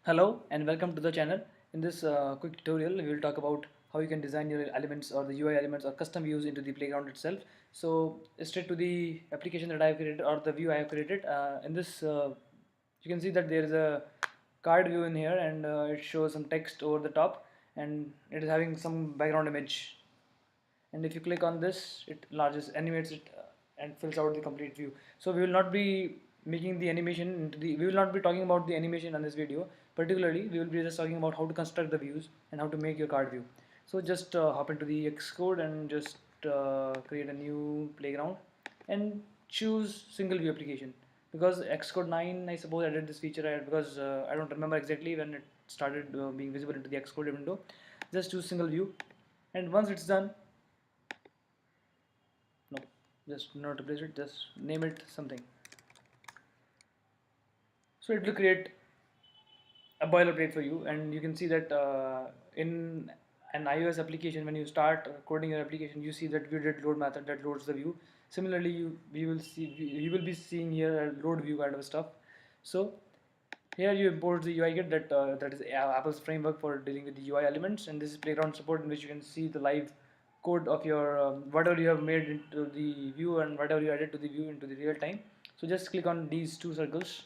Hello and welcome to the channel. In this quick tutorial, we will talk about how you can design your elements or the UI elements or custom views into the playground itself. So straight to the application that I have created or the view I have created. In this, you can see that there is a card view in here, and it shows some text over the top, and it is having some background image. And if you click on this, it enlarges, animates it, and fills out the complete view. So we will not be making the animation into the, we will not be talking about the animation on this video. Particularly, we will be just talking about how to construct the views and how to make your card view. So just hop into the Xcode and just create a new playground and choose single view application, because Xcode 9 I suppose added this feature, because I don't remember exactly when it started being visible into the Xcode window. Just choose single view, and once it's done, no, just not replace it, just name it something. So it will create a boilerplate for you, and you can see that in an iOS application, when you start coding your application, you see that view.load method that loads the view. Similarly, you will be seeing here a load view kind of stuff. So here you import the UI kit that is Apple's framework for dealing with the UI elements, and this is playground support, in which you can see the live code of your whatever you have made into the view and whatever you added to the view into the real time. So just click on these two circles.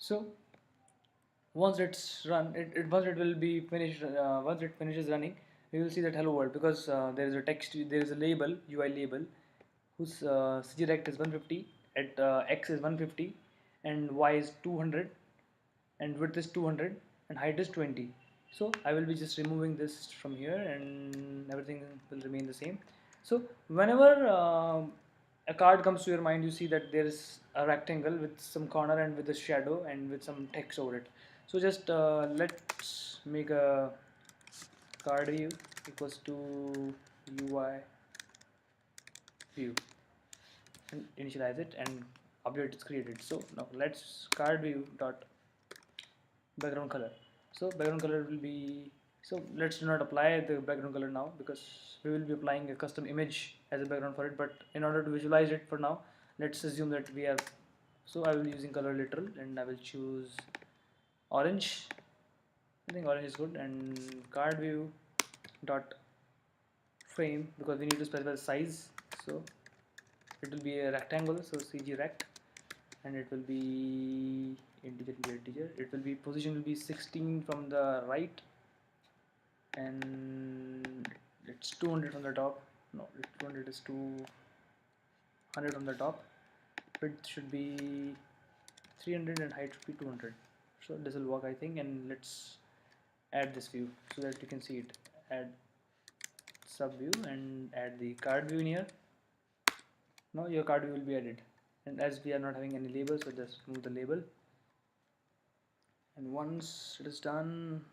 So once it's run, once it will be finished. Once it finishes running, you will see that hello world, because there is a text, there is a label, UI label, whose CGRect is 150, at X is 150, and Y is 200, and width is 200, and height is 20. So I will be just removing this from here, and everything will remain the same. So whenever a card comes to your mind, you see that there is a rectangle with some corner and with a shadow and with some text over it. So just let's make a card view equals to UI view and initialize it, and object is created. So now let's card view dot background color. So background color will be, so let's not apply the background color now, because we will be applying a custom image as a background for it. But in order to visualize it for now, let's assume that we are, so I will be using color literal, and I will choose orange. I think orange is good. And card view dot frame, because we need to specify the size, so it will be a rectangle, so CG rect, and it will be integer. It will be, position will be 16 from the right, and it's 200 from the top. No, 200 is 200 from the top. Width should be 300 and height should be 200. So this will work, I think. And let's add this view so that you can see it. Add sub view and add the card view in here. Now your card view will be added, and as we are not having any label, so just remove the label. And once it is done,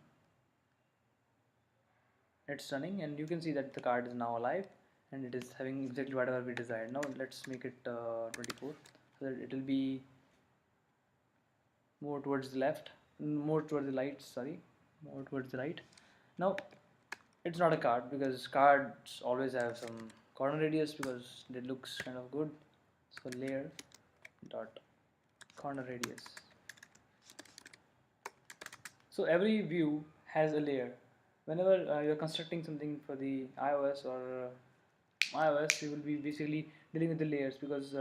it's running, and you can see that the card is now alive, and it is having exactly whatever we desired. Now let's make it 24, so that it will be more towards the left, more towards the light, sorry, more towards the right. Now it's not a card, because cards always have some corner radius, because it looks kind of good. So layer dot corner radius. So every view has a layer. Whenever you're constructing something for the iOS or iOS, you will be basically dealing with the layers, because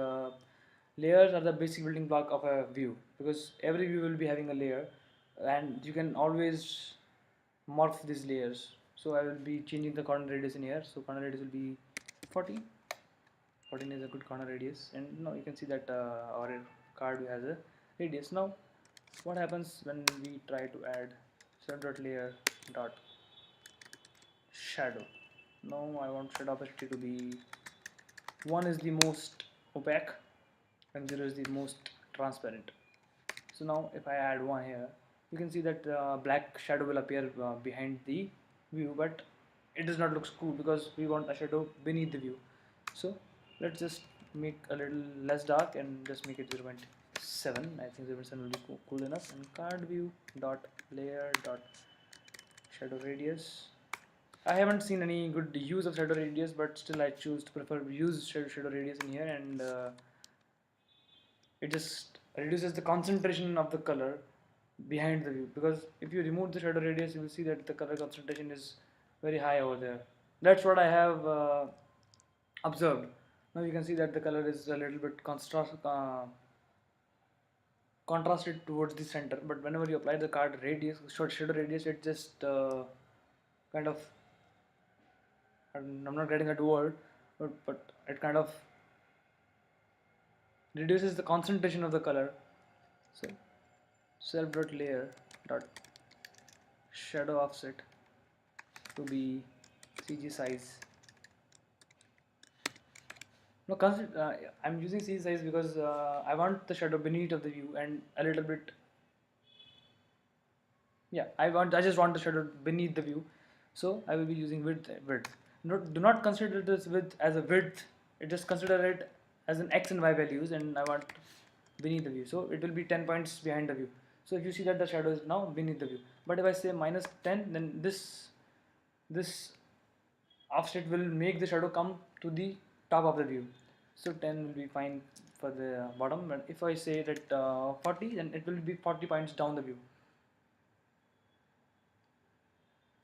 layers are the basic building block of a view, because every view will be having a layer, and you can always morph these layers. So I will be changing the corner radius in here. So corner radius will be 40. 14 is a good corner radius, and now you can see that our card view has a radius. Now what happens when we try to add layer dot shadow? Now I want shadow opacity to be 1 is the most opaque and 0 is the most transparent. So now if I add 1 here, you can see that black shadow will appear behind the view, but it does not look cool, because we want a shadow beneath the view. So let's just make a little less dark and just make it 0.7. I think 0.7 will be cool enough. And card view dot layer dot shadow radius. I haven't seen any good use of shadow radius, but still I choose to prefer use shadow radius in here, and it just reduces the concentration of the color behind the view, because if you remove the shadow radius you will see that the color concentration is very high over there. That's what I have observed. Now you can see that the color is a little bit contrasted towards the center, but whenever you apply the card radius, shadow radius, it just kind of, I'm not getting that word, but it kind of reduces the concentration of the color. So self.layer dot shadow offset to be CG size. No, I'm using CG size because I want the shadow beneath of the view and a little bit. Yeah, I just want the shadow beneath the view, so I will be using width. Do not consider this width as a width. Just consider it as an x and y values, and I want beneath the view, so it will be 10 points behind the view. So if you see that the shadow is now beneath the view, but if I say minus 10, then this offset will make the shadow come to the top of the view. So 10 will be fine for the bottom, and if I say that 40, then it will be 40 points down the view.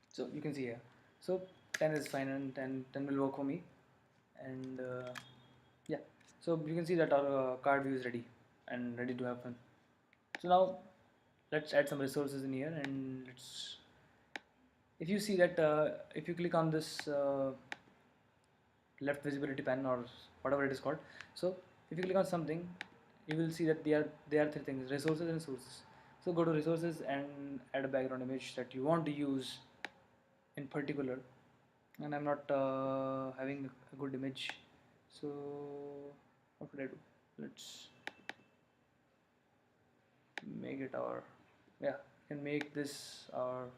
So you can see here, so 10 is fine, and 10 will work for me. And yeah, so you can see that our card view is ready and ready to have fun. So now let's add some resources in here, and let's, if you see that if you click on this left visibility panel or whatever it is called, so if you click on something, you will see that there are three things: resources and sources. So go to resources and add a background image that you want to use in particular, and I'm not having a good image, so what should I do? Let's make it our, yeah, you can make this our,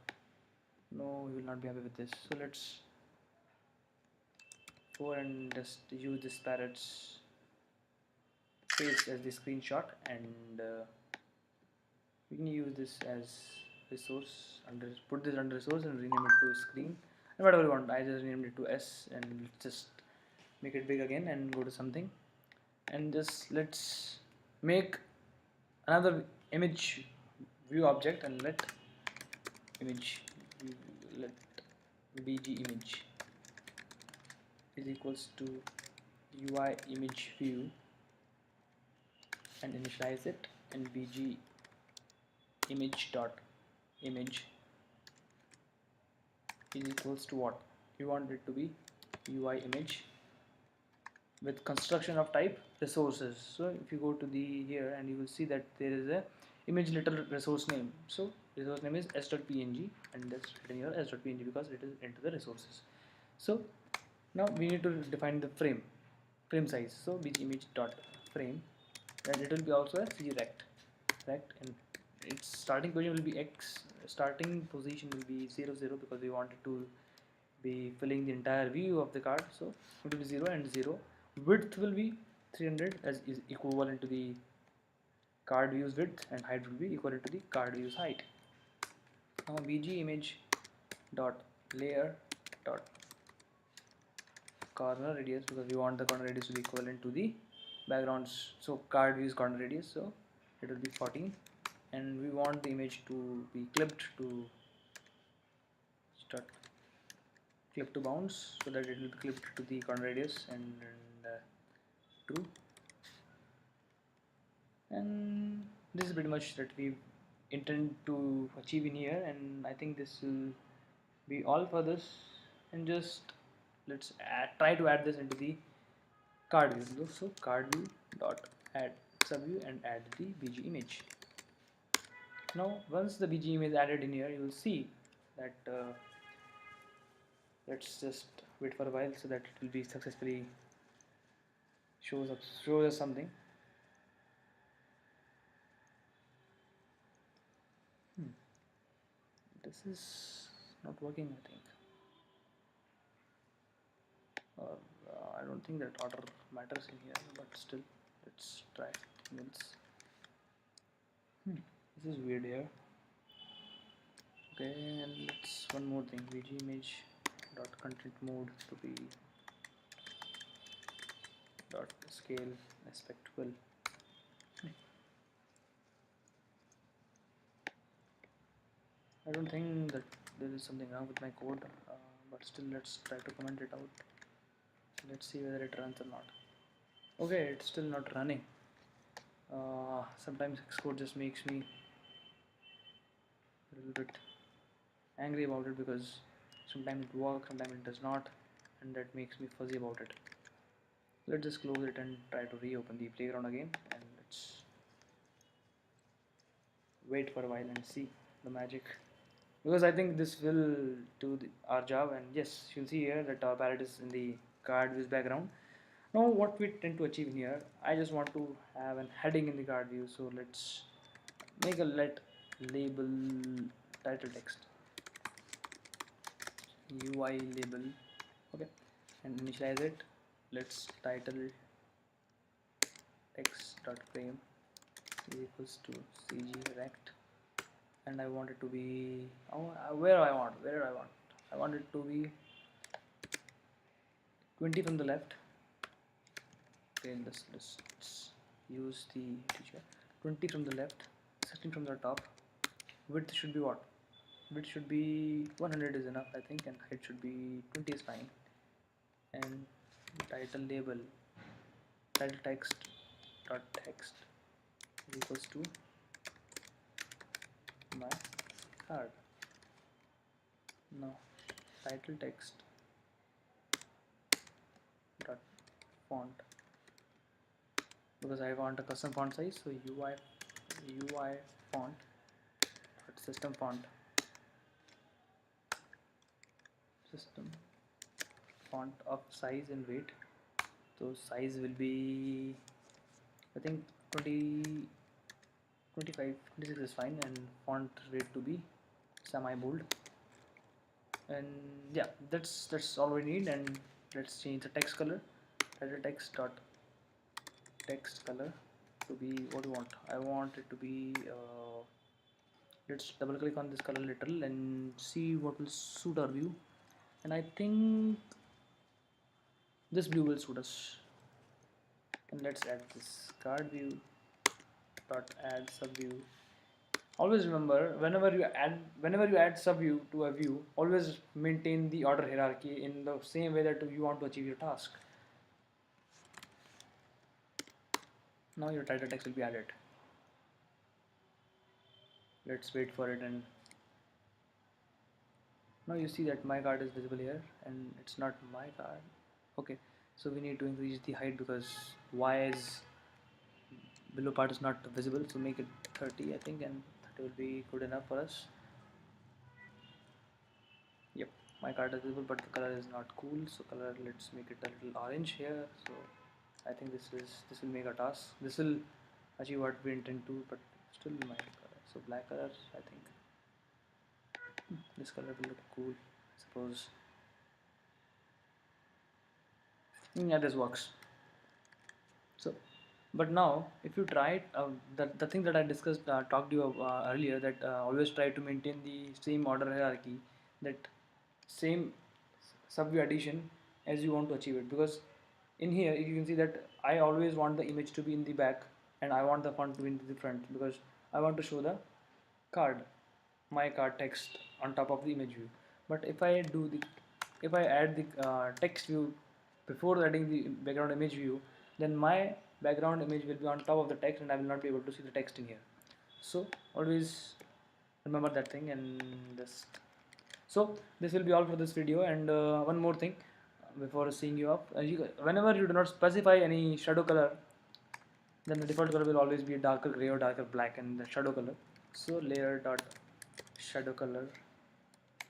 no, we will not be happy with this, so let's go and just use this parrot's face as the screenshot, and we can use this as resource, put this under resource and rename it to screen, and whatever you want. I just named it to S, and just make it big again and go to something, and just let's make another image view object, and let bg image is equals to UIImageView, and initialize it, and bg image dot image is equals to what you want it to be, UIImage with construction of type resources. So if you go to the here, and you will see that there is a image little resource name. So resource name is s.png, and that's written here s.png because it is into the resources. So now we need to define the frame size. So bgimage dot frame, and it will be also a crect, and its starting position will be x, starting position will be 0 0 because we want it to be filling the entire view of the card. So it will be 0 and 0. Width will be 300 as is equivalent to the card views width, and height will be equivalent to the card views height. Now bg image dot layer dot corner radius, because we want the corner radius to be equivalent to the backgrounds, so card views corner radius, so it will be 14, and we want the image to be clipped to bounds, so that it will be clipped to the corner radius, and true. And this is pretty much that we intend to achieve in here, and I think this will be all for this. And just let's try to add this into the card view. So card view dot add subview and add the bg image. Now once the bg image is added in here, you will see that let's just wait for a while so that it will be successfully shows us something. This is not working, I think, or I don't think that order matters in here, but still let's try something else. This is weird here. Okay, and let's one more thing, bg image dot content mode to be dot scale aspect well. don't think that there is something wrong with my code, but still let's try to comment it out. Let's see whether it runs or not. Okay, it's still not running. Sometimes Xcode just makes me a little bit angry about it, because sometimes it works, sometimes it does not, and that makes me fuzzy about it. Let's just close it and try to reopen the playground again, and let's wait for a while and see the magic, because I think this will do our job. And yes, you'll see here that our palette is in the card with background. Now what we tend to achieve in here, I just want to have an heading in the card view, so let's make a let label title text UILabel, okay, and initialize it. Let's title text.frame is equals to cgrect, and I want it to be where I want it to be 20 from the left. Okay, let's use the teacher. 20 from the left, 16 from the top. Width should be what? Width should be 100 is enough, I think, and height should be 20 is fine. And title label, title text dot text is equals to my card. Now title text dot font, because I want a custom font size, so UI font dot system font of size and weight. So size will be, I think, 20, 25, 26 is fine, and font rate to be semi bold. And yeah, that's all we need. And let's change the text color. Title text dot text color to be, what do you want? I want it to be let's double click on this color literal and see what will suit our view. And I think this blue will suit us. And let's add this card view dot add subview. Always remember, whenever you add subview to a view, always maintain the order hierarchy in the same way that you want to achieve your task. Now your title text will be added. Let's wait for it, and now you see that my card is visible here, and it's not my card. Okay, so we need to increase the height because Y is below part is not visible, so make it 30, I think, and 30 will be good enough for us. Yep, my card is visible, but the color is not cool, so color, let's make it a little orange here. So I think this will make a task. This will achieve what we intend to, but still my color. So black color, I think this color will look cool, I suppose. Yeah, this works. So, but now if you try it, the thing that I discussed, talked to you earlier, that always try to maintain the same order hierarchy, that same subview addition as you want to achieve it. Because in here you can see that I always want the image to be in the back, and I want the font to be in the front, because I want to show the my card text on top of the image view. But if I add the text view before adding the background image view, then my background image will be on top of the text, and I will not be able to see the text in here. So always remember that thing. And so this will be all for this video. And one more thing before seeing you off, whenever you do not specify any shadow color, then the default color will always be darker gray or darker black in the shadow color. So layer dot shadow color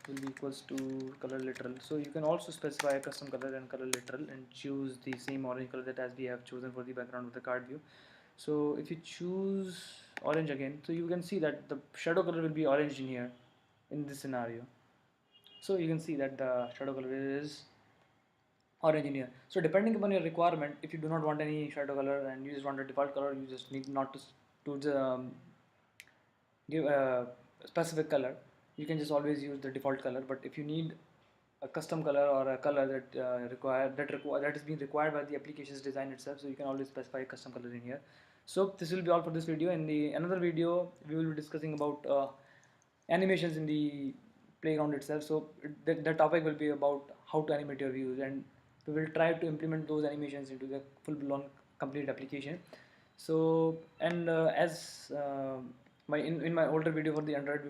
will be equals to color literal. So you can also specify a custom color and color literal and choose the same orange color that as we have chosen for the background of the card view. So if you choose orange again, so you can see that the shadow color will be orange in here in this scenario. So you can see that the shadow color is orange in here. So depending upon your requirement, if you do not want any shadow color and you just want a default color, you just need not to give a specific color. You can just always use the default color. But if you need a custom color or a color that that is being required by the application's design itself, so you can always specify a custom color in here. So this will be all for this video. In the another video, we will be discussing about animations in the playground itself. So the topic will be about how to animate your views, and we will try to implement those animations into the full-blown complete application. So and as my in my older video for the Android,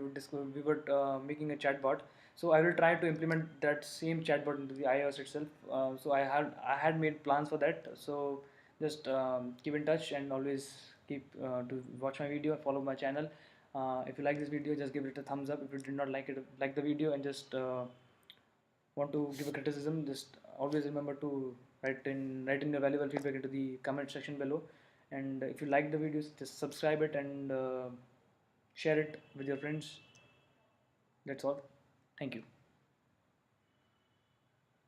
we were making a chatbot. So I will try to implement that same chatbot into the iOS itself. So I had made plans for that. So just keep in touch and always keep to watch my video, follow my channel. If you like this video, just give it a thumbs up. If you did not like the video and just want to give a criticism, just always remember to write in your valuable feedback into the comment section below. And if you like the videos, just subscribe it and share it with your friends. That's all. Thank you.